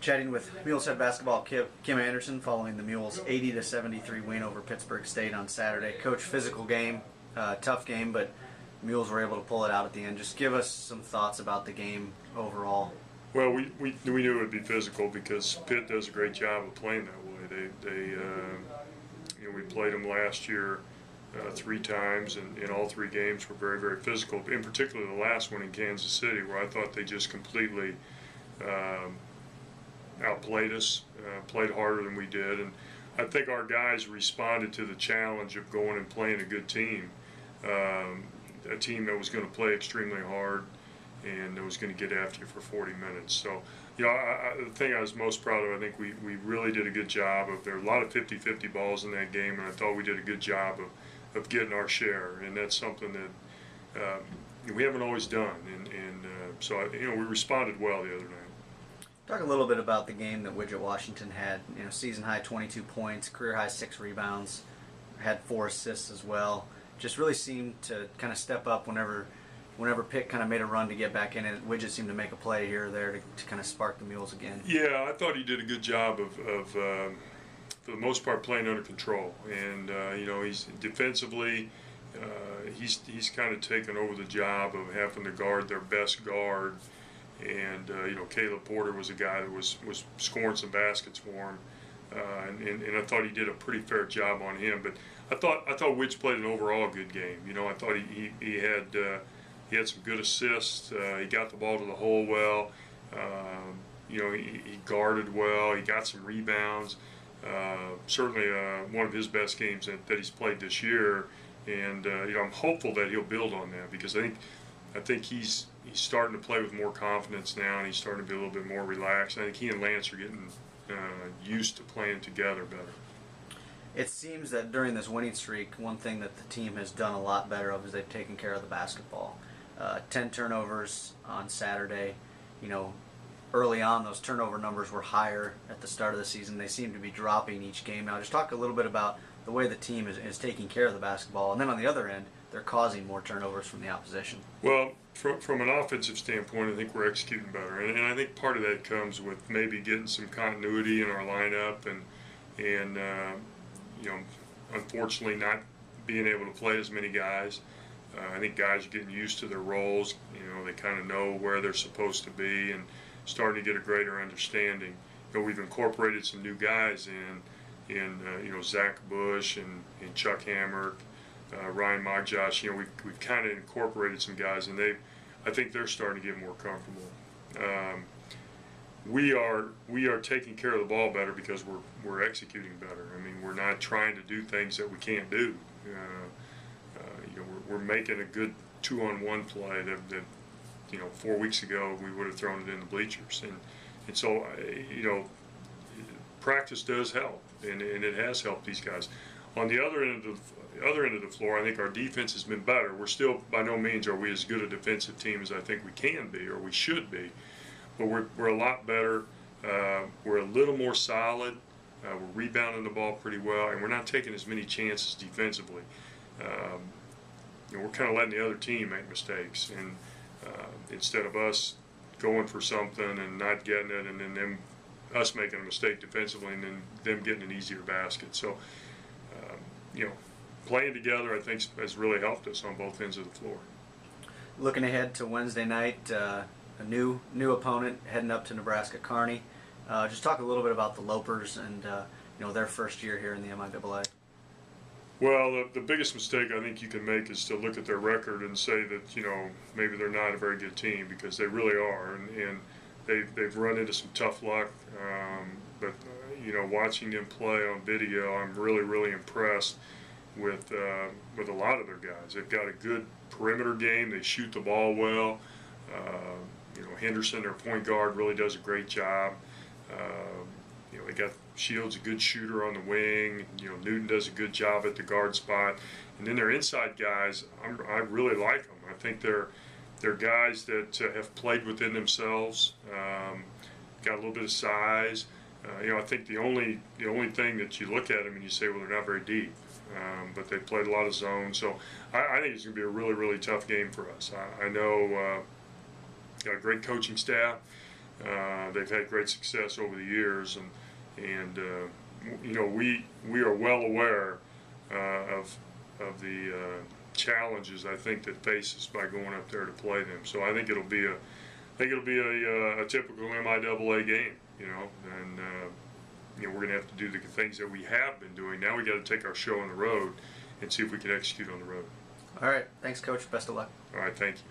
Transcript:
Chatting with Mules head basketball Kim Anderson following the Mules' 80-73 win over Pittsburg State on Saturday. Coach, physical game, tough game, but Mules were able to pull it out at the end. Just give us some thoughts about the game overall. Well, we knew it would be physical because Pitt does a great job of playing that way. We played them last year 3 times, and in all 3 games were very, very physical. In particular, the last one in Kansas City, where I thought they just completely outplayed us, played harder than we did, and I think our guys responded to the challenge of going and playing a good team, a team that was going to play extremely hard and that was going to get after you for 40 minutes. So, the thing I was most proud of, I think we really did a good job of. There were a lot of 50-50 balls in that game, and I thought we did a good job of getting our share, and that's something that we haven't always done, and so we responded well the other night. Talk a little bit about the game that Widget Washington had. Season high 22 points, career high 6 rebounds, had 4 assists as well. Just really seemed to kind of step up whenever Pitt kind of made a run to get back in it. Widget seemed to make a play here or there to kind of spark the Mules again. Yeah, I thought he did a good job of for the most part, playing under control. And he's defensively, he's kind of taken over the job of having to guard their best guard. And Caleb Porter was a guy that was scoring some baskets for him, and I thought he did a pretty fair job on him. But I thought Widge played an overall good game. I thought he had some good assists. He got the ball to the hole well. He guarded well. He got some rebounds. Certainly one of his best games that he's played this year. And I'm hopeful that he'll build on that, because I think he's starting to play with more confidence now, and he's starting to be a little bit more relaxed. I think he and Lance are getting used to playing together better. It seems that during this winning streak, one thing that the team has done a lot better of is they've taken care of the basketball. 10 turnovers on Saturday. Early on, those turnover numbers were higher at the start of the season. They seem to be dropping each game. Now, just talk a little bit about the way the team is taking care of the basketball, and then on the other end, they're causing more turnovers from the opposition. Well, from an offensive standpoint, I think we're executing better, and I think part of that comes with maybe getting some continuity in our lineup, and unfortunately not being able to play as many guys. I think guys are getting used to their roles. They kind of know where they're supposed to be and starting to get a greater understanding. We've incorporated some new guys in Zach Bush and Chuck Hammer, Ryan Magjosh. We've kind of incorporated some guys, and I think they're starting to get more comfortable. We are taking care of the ball better because we're executing better. I mean, we're not trying to do things that we can't do. We're making a good 2-on-1 play that 4 weeks ago we would have thrown it in the bleachers, and so practice does help, and it has helped these guys. On the other end of the floor, I think our defense has been better. We're still, by no means are we as good a defensive team as I think we can be or we should be, but we're a lot better. We're a little more solid. We're rebounding the ball pretty well, and we're not taking as many chances defensively. We're kind of letting the other team make mistakes, and instead of us going for something and not getting it, and then us making a mistake defensively and then them getting an easier basket. So, playing together, I think, has really helped us on both ends of the floor. Looking ahead to Wednesday night, a new opponent heading up to Nebraska-Kearney. Just talk a little bit about the Lopers and their first year here in the MIAA. Well, the biggest mistake I think you can make is to look at their record and say that maybe they're not a very good team, because they really are, and they've run into some tough luck. But watching them play on video, I'm really impressed with a lot of their guys. They've got a good perimeter game. They shoot the ball well. Henderson, their point guard, really does a great job. They got Shields, a good shooter on the wing. Newton does a good job at the guard spot. And then their inside guys, I really like them. I think they're guys that have played within themselves, got a little bit of size. I think the only thing that you look at them and you say, well, they're not very deep. But they played a lot of zone. So I think it's going to be a really tough game for us. I know got a great coaching staff. They've had great success over the years, and you know, we are well aware of the challenges I think that face us by going up there to play them. So I think it'll be a typical MIAA game, you know, and you know, we're going to have to do the things that we have been doing. Now we got to take our show on the road and see if we can execute on the road. All right. Thanks, Coach. Best of luck. All right. Thank you.